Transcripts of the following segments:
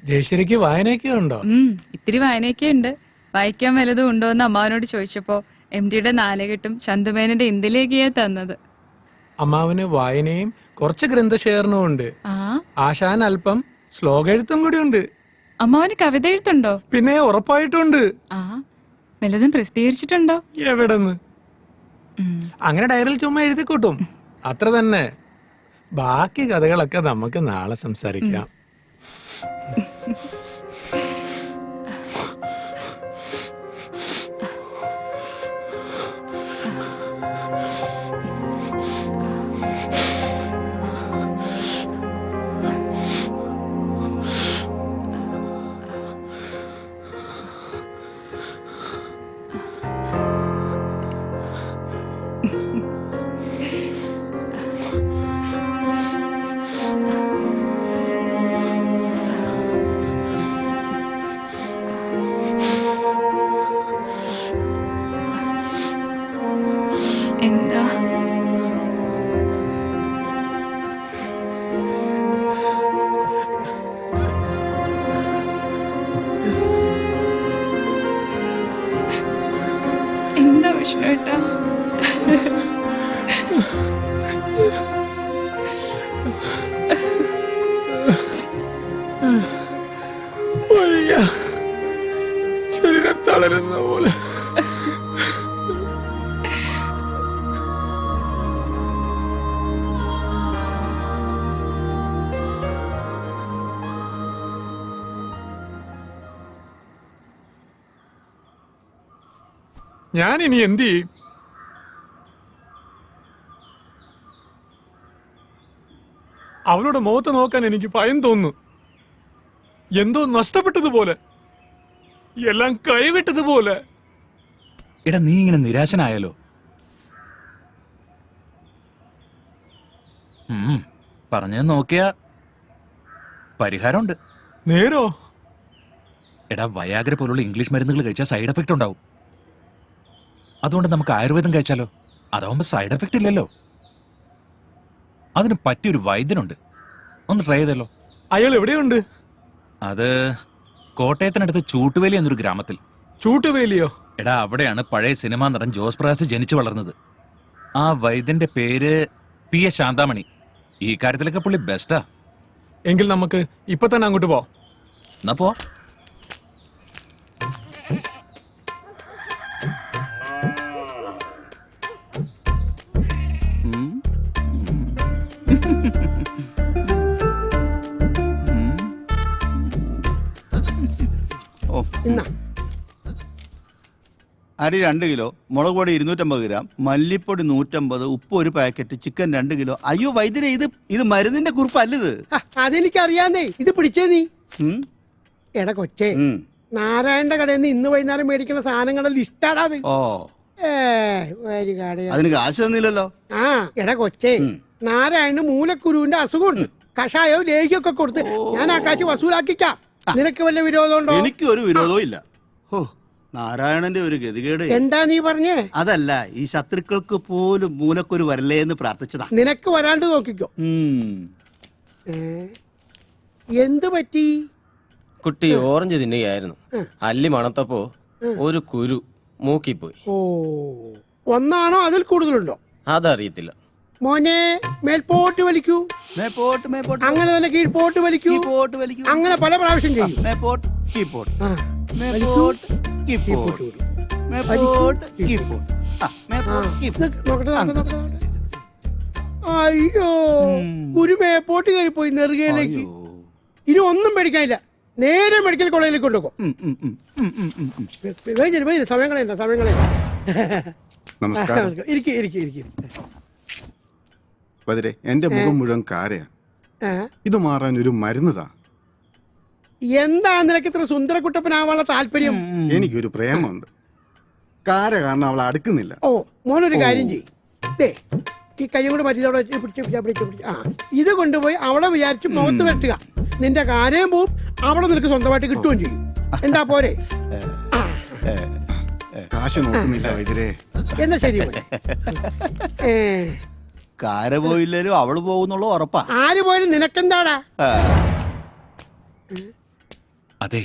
ജയശ്രീക്ക് വായനയൊക്കെ ഉണ്ടോ? ഇത്തിരി വായനയൊക്കെ ഉണ്ട്. വായിക്കാൻ വല്ലതും ഉണ്ടോ എന്ന് അമ്മാവനോട് ചോദിച്ചപ്പോ MD-യുടെ നാലുകെട്ടും ചന്തുമേനന്റെ ഇന്ത്യയിലേക്കാ തന്നത്. അമ്മാവന് വായനയും കുറച്ച് ഗ്രന്ഥശേഖരണവും ഉണ്ട്. ആശാൻ അല്പം ശ്ലോക എഴുത്തും കൂടി ഉണ്ട്. അമ്മാവന് കവിത എഴുത്തുണ്ടോ? പിന്നെ ഉറപ്പായിട്ടുണ്ട്. വല്ലതും പ്രസിദ്ധീകരിച്ചിട്ടുണ്ടോ? എവിടെന്ന്? അങ്ങനെ ഡയറിയിൽ ചുമ്മാ എഴുതിക്കൂട്ടും, അത്ര തന്നെ. ബാക്കി കഥകളൊക്കെ നമുക്ക് നാളെ സംസാരിക്കാം. എന്താ? എന്താ വിഷ്ണുവേട്ടാ? ശരീരം തളരുന്ന പോലെ. ഞാൻ ഇനി എന്ത് ചെയ്യും? അവളുടെ മുഖത്ത് നോക്കാൻ എനിക്ക് ഭയം തോന്നുന്നു. എന്തോ നഷ്ടപ്പെട്ടതുപോലെ, എല്ലാം കൈവിട്ടതുപോലെ. എടാ, നീ ഇങ്ങനെ നിരാശനായാലോ? പറഞ്ഞത് നോക്കിയാ പരിഹാരമുണ്ട്. നേരോ? എടാ, വയാഗ്ര പോലുള്ള ഇംഗ്ലീഷ് മരുന്നുകൾ കഴിച്ചാൽ സൈഡ് എഫക്റ്റ് ഉണ്ടാവും. അതുകൊണ്ട് നമുക്ക് ആയുർവേദം കഴിച്ചാലോ? അതാവുമ്പോ സൈഡ് എഫക്റ്റ് ഇല്ലല്ലോ. അതിന് പറ്റിയൊരു വൈദ്യനുണ്ട്, ഒന്ന് ട്രൈ ചെയ്തല്ലോ. അയാൾ എവിടെയുണ്ട്? അത് കോട്ടയത്തിനടുത്ത് ചൂട്ടുവേലി എന്നൊരു ഗ്രാമത്തിൽ. ചൂട്ടുവേലിയോ? എടാ, അവിടെയാണ് പഴയ സിനിമാ നടൻ ജോസ് പ്രകാശ് ജനിച്ചു വളർന്നത്. ആ വൈദ്യന്റെ പേര് PS ശാന്താമണി. ഈ കാര്യത്തിലൊക്കെ പുള്ളി ബെസ്റ്റാ. എങ്കിൽ നമുക്ക് ഇപ്പൊ തന്നെ അങ്ങോട്ട് പോവാം. എന്നാ പോ. അരി 2 കിലോ, മുളക് പൊടി 250 ഗ്രാം, മല്ലിപ്പൊടി 150, ഉപ്പ് 1 പാക്കറ്റ്, ചിക്കൻ 2 കിലോ. അയ്യോ വൈദ്യരെ, ഇത് മരുന്നിന്റെ കുറിപ്പല്ലത്. അതെനിക്കറിയാന്നേ. ഇത് പിടിച്ചേ നീ. എടാ കൊച്ചേ, നാരായണന്റെ കടയിൽ നിന്ന് ഇന്ന് വൈകുന്നേരം മേടിക്കുന്ന സാധനങ്ങളുടെ ലിസ്റ്റാടാ അത്. അതിന് കാശ് തന്നില്ലല്ലോ. എടാ കൊച്ചേ, നാരായണന് മൂലക്കുരുവിന്റെ അസുഖമുണ്ട്. കഷായവും ലേഹ്യമൊക്കെ കൊടുത്ത് ഞാൻ ആ കാശ് വസൂലാക്കിക്കാം. നിനക്ക് വല്ല വിരോധമുണ്ടോ? എനിക്ക് ഒരു വിരോധവും ഇല്ല. നാരായണന്റെ ഒരു ഗതികേട്. എന്താ നീ പറഞ്ഞേ? അതല്ല, ഈ ശത്രുക്കൾക്ക് പോലും മൂലക്കൊരു വരല്ലേ എന്ന് പ്രാർത്ഥിച്ചതാ. നിനക്ക് വരാണ്ട് നോക്കിക്കോ. എന്ത് പറ്റി? കുട്ടി ഓറഞ്ച് തിന്നുകയായിരുന്നു. അല്ലി മണത്തപ്പോ ഒരു കുരു മൂക്കിപ്പോയി. ഓ, ഒന്നാണോ അതിൽ കൂടുതലുണ്ടോ? അതറിയത്തില്ല. മോനെ, മേൽപോട്ട് വലിക്കൂ. മേപ്പോട്ട് മേപ്പോട്ട്. അങ്ങനെ തന്നെ കീഴ്പോട്ട് വലിക്കൂ. കീഴ്പോട്ട് വലിക്കൂ. അങ്ങനെ പല പ്രാവശ്യം ചെയ്യും. മേപ്പോട്ട് കീഴ്പോട്ട്. മേപ്പോട്ട് കീഴ്പോട്ട്. മേപ്പോട്ട് കീഴ്പോട്ട്. അയ്യോ, ഒരു മേപ്പോട്ട് കയറിപ്പോയി നെറുകയിലേക്ക്. ഇനി ഒന്നും പേടിക്കാനില്ല. നേരെ മെഡിക്കൽ കോളേജിലേക്ക് കൊണ്ടുപോകും. സമയങ്ങളെ സമയങ്ങളെ. വതിരെ, എന്റെ മുഖം മുഴുവൻ കാരയാ. ഇത് മാറാൻ ഒരു മരുന്നതാ. എന്താ നിനക്ക് ഇത്ര സുന്ദരക്കുട്ടപ്പനാവാനുള്ള താല്പര്യം? എനിക്കൊരു പ്രേമുണ്ട്. കാര കാരണം അവളെ അടുക്കുന്നില്ല. ഓ, മോനൊരു കാര്യം ചെയ്യേ, ഈ കൈയും കൂടെ മറ്റേ പിടിച്ച് ഇത് കൊണ്ടുപോയി അവളെ വിചാരിച്ച് മുഖത്ത് വെട്ടുക. നിന്റെ കാര്യം പോവും, അവളെ നിനക്ക് സ്വന്തമായിട്ട് കിട്ടുകയും ചെയ്യും. എന്താ പോരെ? കാശ് നോക്കുന്നില്ല വൈദ്യരെ. എന്നാ ശരി. കാര പോയില്ലേലും അവള് പോകുന്നുള്ള ഉറപ്പാ. ആര് പോയാലും നിനക്കെന്താടാ? അതെ,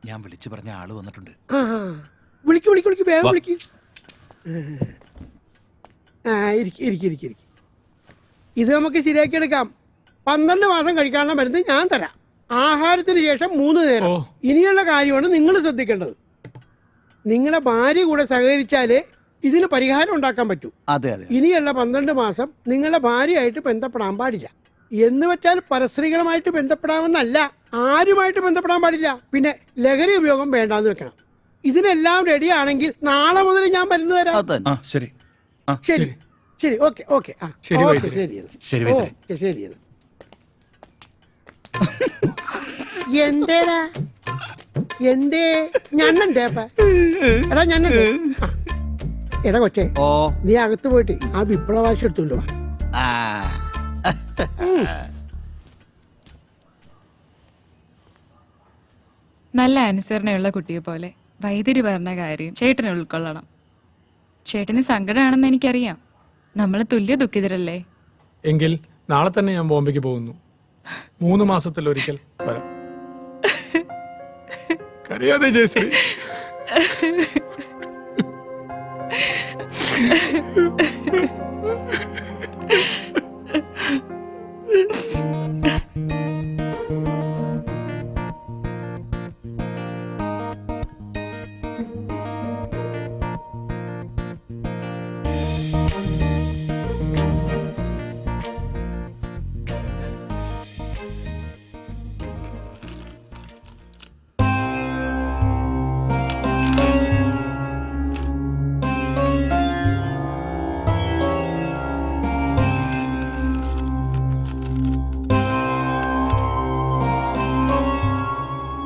ഞാൻ വിളിച്ചു പറഞ്ഞ ആള് വന്നിട്ടുണ്ട്. ആ വിളിക്ക് വേഗം വാ. വിളിക്ക്. ഇരിക്കും. ഇത് നമുക്ക് ശരിയാക്കി എടുക്കാം. 12 മാസം കഴിക്കാനുള്ള മരുന്ന് ഞാൻ തരാം. ആഹാരത്തിന് ശേഷം 3 നേരം. ഓ. ഇനിയുള്ള കാര്യമാണ് നിങ്ങൾ ശ്രദ്ധിക്കേണ്ടത്. നിങ്ങളുടെ ഭാര്യ കൂടെ സഹകരിച്ചാലേ ഇതിന് പരിഹാരം ഉണ്ടാക്കാൻ പറ്റൂ. അതെ അതെ ഇനിയുള്ള 12 മാസം നിങ്ങളുടെ ഭാര്യയായിട്ട് ബന്ധപ്പെടാൻ പാടില്ല. എന്ന് വെച്ചാൽ പരസ്ത്രീകളുമായിട്ട് ബന്ധപ്പെടാമെന്നല്ല, ആരുമായിട്ട് ബന്ധപ്പെടാൻ പാടില്ല. പിന്നെ ലഹരി ഉപയോഗം വേണ്ടാന്ന് വെക്കണം. ഇതിനെല്ലാം റെഡി ആണെങ്കിൽ നാളെ മുതൽ ഞാൻ മരുന്ന് തരാം. അത് തന്നെ. ആ ശരി. ആ ശരി ഓക്കെ ശരി, വൈദ്യരെ. ശരി വൈദ്യരെ. ശരി എന്തേടാ എന്തേ ഞണ്ണണ്ടേ അപ്പ എടാ ഞണ്ണണ്ട്. എടാ കൊച്ചേ, ഓ നീ അകത്ത് പോയിട്ട് ആ വിപ്ലവാശി എടുത്തുകൊണ്ട് വാ. ആ നല്ല അനുസരണയുള്ള കുട്ടിയെ പോലെ വൈദ്യര് പറഞ്ഞ കാര്യം ചേട്ടനെ ഉൾക്കൊള്ളണം. ചേട്ടന് സങ്കടമാണെന്ന് എനിക്കറിയാം. നമ്മൾ തുല്യ ദുഃഖിതരല്ലേ? എങ്കിൽ നാളെ തന്നെ ഞാൻ ബോംബെക്ക് പോകുന്നു. 3 മാസത്തിലൊരിക്കൽ വരാം. കരയാതെ ജയശ്രീ.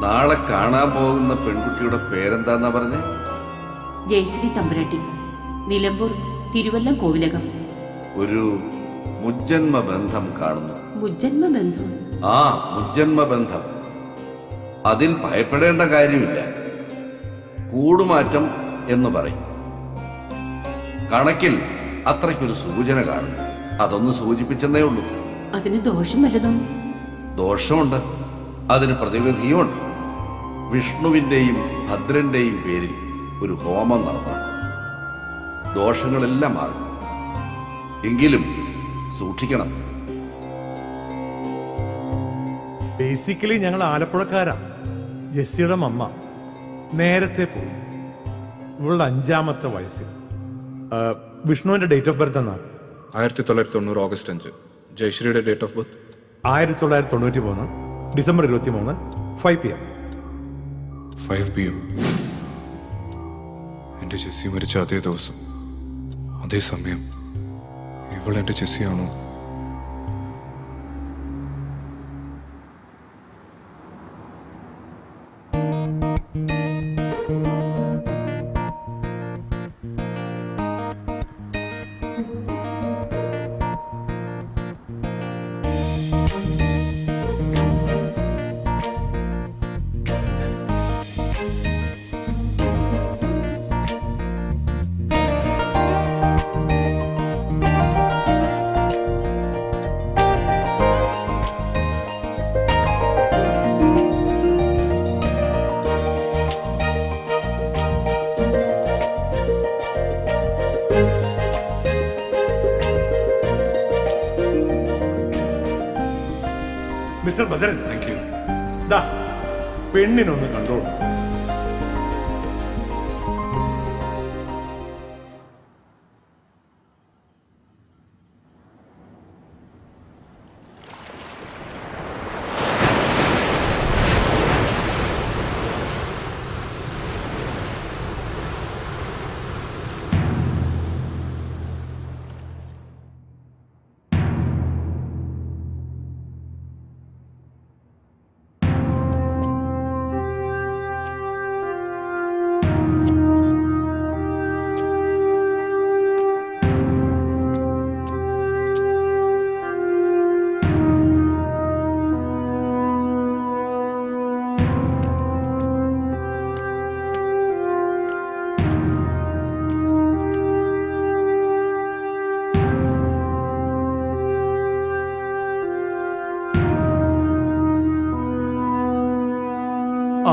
നാളെ കാണാൻ പോകുന്ന പെൺകുട്ടിയുടെ പേരെന്താന്നാ പറഞ്ഞേ? ജയശ്രീ തമ്പുരാട്ടി, നിലമ്പൂർ തിരുവല്ലം കോവിലകം. ഒരു മുജ്ജന്മ ബന്ധം കാണുന്നു. മുജ്ജന്മ ബന്ധം? ആ, മുജ്ജന്മ ബന്ധം. അതിൽ ഭയപ്പെടേണ്ട കാര്യമില്ല. കൂടുമാറ്റം എന്ന് പറയും. കണക്കിൽ അത്രയ്ക്കൊരു സൂചന കാണുന്നു. അതൊന്ന് സൂചിപ്പിച്ചെന്നേ ഉള്ളൂ. അതിന് ദോഷം വല്ലതും? ദോഷമുണ്ട്, അതിന് പ്രതിവിധിയുമുണ്ട്. വിഷ്ണുവിൻ്റെയും ഭദ്രന്റെയും പേരിൽ ഒരു ഹോമം നടത്തണം. ദോഷങ്ങളെല്ലാം മാറും. എങ്കിലും സൂക്ഷിക്കണം. ബേസിക്കലി ഞങ്ങൾ ആലപ്പുഴക്കാരാ. ജെസ്സിയുടെ മമ്മ നേരത്തെ പോയി, ഇവളുടെ 5ാമത്തെ വയസ്സിൽ. വിഷ്ണുവിന്റെ ഡേറ്റ് ഓഫ് ബർത്ത് എന്നാ? 1990 ഓഗസ്റ്റ് 5. ജയശ്രീയുടെ date of birth 1993 December 23 5 PM. 5 PM. എൻ്റെ ജെസ്സി മരിച്ച അതേ ദിവസം, അതേ സമയം. ഇവൾ എൻ്റെ ജെസ്സിയാണോ? Mister Bhadran, thank you. ദാ പെണ്ണിനൊന്ന് കണ്ടോളൂ.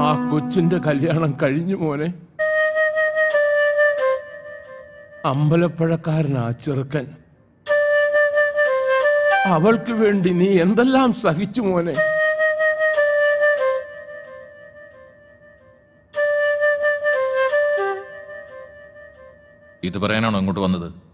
ആ കൊച്ചിന്റെ കല്യാണം കഴിഞ്ഞു മോനെ. അമ്പലപ്പുഴക്കാരനാ ചെറുക്കൻ. അവൾക്ക് വേണ്ടി നീ എന്തെല്ലാം സഹിച്ചു മോനെ. ഇത് പറയാനാണോ അങ്ങോട്ട് വന്നത്?